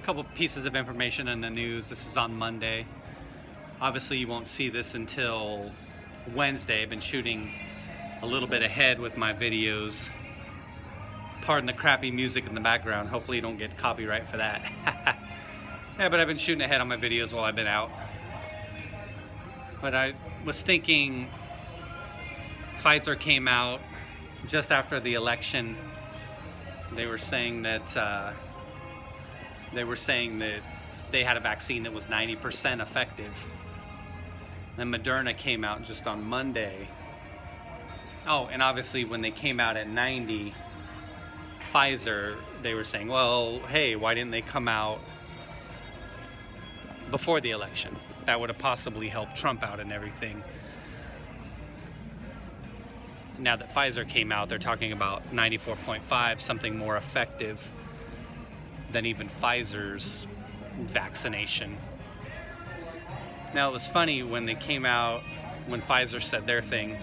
couple pieces of information in the news. This is on Monday. Obviously, you won't see this until Wednesday. I've been shooting a little bit ahead with my videos. Pardon the crappy music in the background. Hopefully you don't get copyright for that. Yeah, but I've been shooting ahead on my videos while I've been out. But I was thinking, Pfizer came out just after the election. They were saying that they had a vaccine that was 90% effective. Then Moderna came out just on Monday. Oh, and obviously when they came out at 90, Pfizer, they were saying, well, hey, why didn't they come out before the election? That would have possibly helped Trump out and everything. Now that Pfizer came out, they're talking about 94.5, something more effective than even Pfizer's vaccination. Now, it was funny when they came out, when Pfizer said their thing,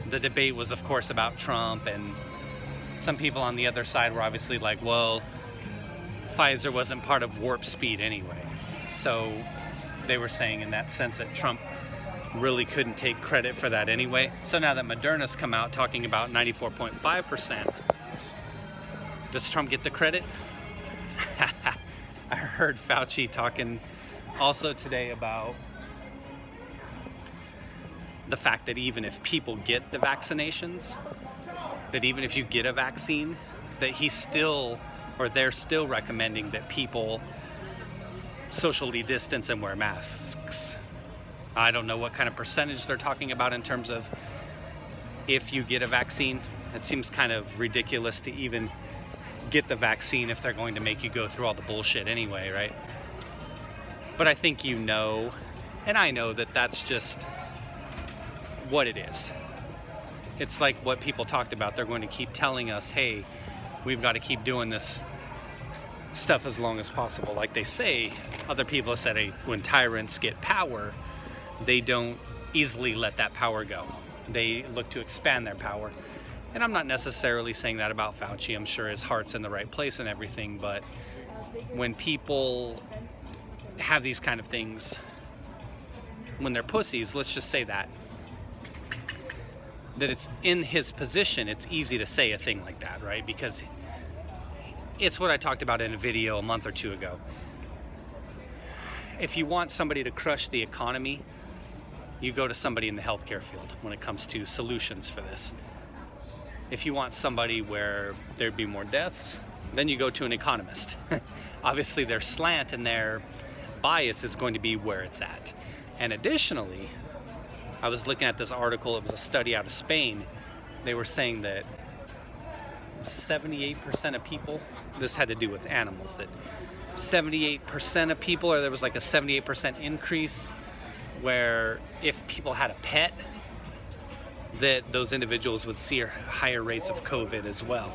the debate was, of course, about Trump, and some people on the other side were obviously like, well, Pfizer wasn't part of warp speed anyway. So they were saying in that sense that Trump really couldn't take credit for that anyway. So now that Moderna's come out talking about 94.5%, does Trump get the credit? I heard Fauci talking also today about the fact that even if people get the vaccinations, that even if you get a vaccine, that he's still, or they're still recommending that people socially distance and wear masks. I don't know what kind of percentage they're talking about in terms of if you get a vaccine. It seems kind of ridiculous to even get the vaccine if they're going to make you go through all the bullshit anyway, right? But I think you know, and I know that that's just what it is. It's like what people talked about. They're going to keep telling us, hey, we've got to keep doing this stuff as long as possible. Like they say, other people have said, hey, when tyrants get power, they don't easily let that power go. They look to expand their power. And I'm not necessarily saying that about Fauci. I'm sure his heart's in the right place and everything, but when people have these kind of things, when they're pussies, let's just say that it's in his position, it's easy to say a thing like that, right? Because it's what I talked about in a video a month or two ago. If you want somebody to crush the economy, you go to somebody in the healthcare field when it comes to solutions for this. If you want somebody where there'd be more deaths, then you go to an economist. Obviously their slant and their bias is going to be where it's at. And additionally, I was looking at this article, it was a study out of Spain. They were saying that 78% of people, this had to do with animals, that 78% of people, or there was like a 78% increase where if people had a pet, that those individuals would see higher rates of COVID as well.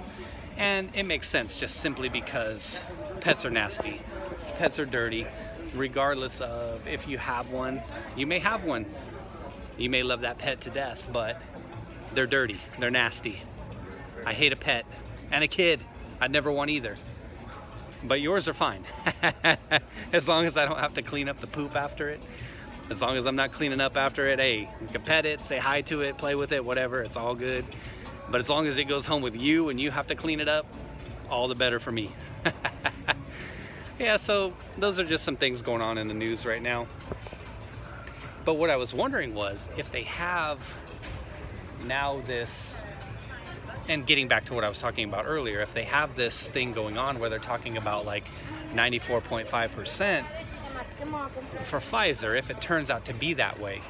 And it makes sense just simply because pets are nasty, pets are dirty. Regardless of if you have one, you may have one. You may love that pet to death, but they're dirty, they're nasty. I hate a pet and a kid. I'd never want either. But yours are fine. As long as I don't have to clean up the poop after it. As long as I'm not cleaning up after it, hey, you can pet it, say hi to it, play with it, whatever, it's all good. But as long as it goes home with you and you have to clean it up, all the better for me. Yeah, so those are just some things going on in the news right now. But what I was wondering was, if they have now this, and getting back to what I was talking about earlier, if they have this thing going on where they're talking about like 94.5% for Pfizer, if it turns out to be that way,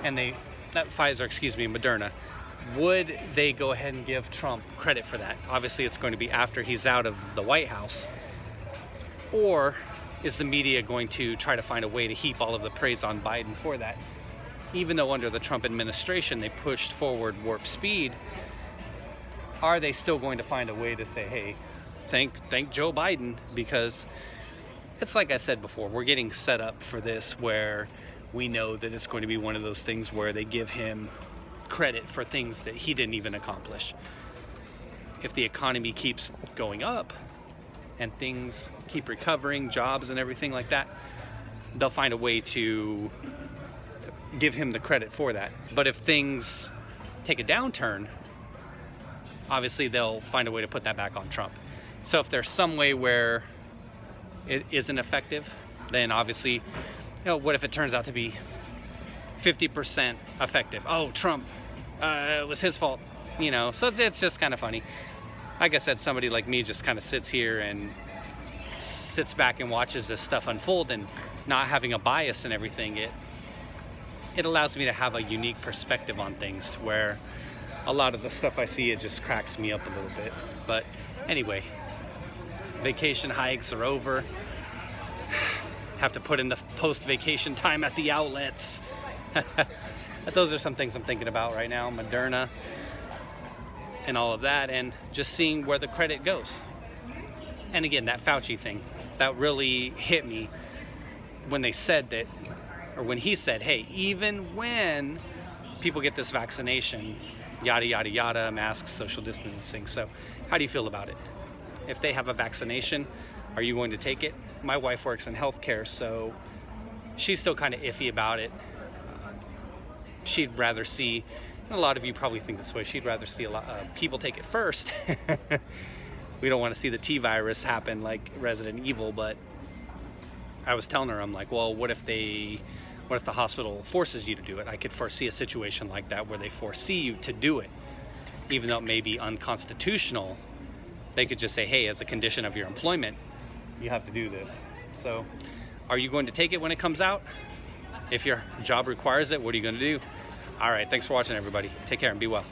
and Moderna, would they go ahead and give Trump credit for that? Obviously it's going to be after he's out of the White House. Or is the media going to try to find a way to heap all of the praise on Biden for that? Even though under the Trump administration they pushed forward warp speed, are they still going to find a way to say, hey, thank Joe Biden? Because it's like I said before, we're getting set up for this where we know that it's going to be one of those things where they give him credit for things that he didn't even accomplish. If the economy keeps going up, and things keep recovering, jobs and everything like that, they'll find a way to give him the credit for that. But if things take a downturn, obviously they'll find a way to put that back on Trump. So if there's some way where it isn't effective, then obviously, what if it turns out to be 50% effective? Oh, Trump, it was his fault, so it's just kind of funny. Like I said, somebody like me just kind of sits here and sits back and watches this stuff unfold, and not having a bias and everything, it allows me to have a unique perspective on things, to where a lot of the stuff I see, it just cracks me up a little bit. But anyway, vacation hikes are over. Have to put in the post-vacation time at the outlets. But those are some things I'm thinking about right now. Moderna and all of that, and just seeing where the credit goes. And again, that Fauci thing, that really hit me when they said that, or when he said, hey, even when people get this vaccination, yada, yada, yada, masks, social distancing. So how do you feel about it? If they have a vaccination, are you going to take it? My wife works in healthcare, so she's still kind of iffy about it. She'd rather see, and a lot of you probably think this way, she'd rather see a lot of people take it first. We don't want to see the T virus happen like Resident Evil, but I was telling her, I'm like, well, what if the hospital forces you to do it? I could foresee a situation like that where they foresee you to do it. Even though it may be unconstitutional, they could just say, hey, as a condition of your employment, you have to do this. So are you going to take it when it comes out? If your job requires it, what are you going to do? All right, thanks for watching, everybody. Take care and be well.